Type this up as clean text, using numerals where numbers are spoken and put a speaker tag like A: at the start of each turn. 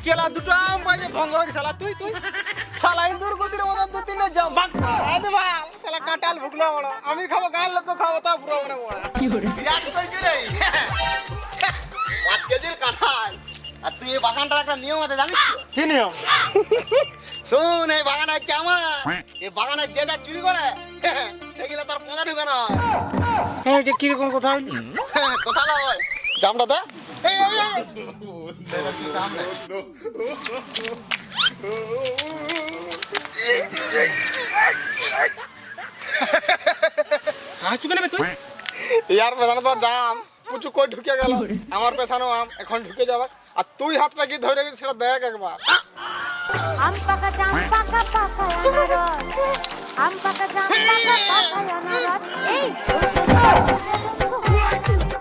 A: কেলা দুটো আম পাইছে ভঙ্গ হয়ে শালা তুই তুই শালা ইন্দুর গতির মতন দু তিনটা জাম আরে ভাই শালা কাঁঠাল ভুগলো বড় আমি খাবো গাল লোক খাবো তা পুরো মানে বড় কি করে বিরাট করছিস রে 5 কেজির কাঁঠাল আর তুই এই বাগানটার একটা নিয়ম আছে জানিস তো কি নিয়ম শোন এই বাগান হচ্ছে আমার এই বাগানে যে যা চুরি করে সেগুলো তার পোঁজা ঢুকে না
B: হ্যাঁ এটা কিরকম কথা হইল
A: কথা নয় জামটা দে এই হাসু কেন তুই ইয়ার পেছনে তো জাম পুচু কই ঢুকে গেল আমার পেছনে আম এখন ঢুকে যাবে আর তুই হাতটা কি ধরে গেছিস সেটা দেখ একবার
C: আম পাকা জাম পাকা পাকা অনারস আম পাকা জাম পাকা পাকা অনারস এই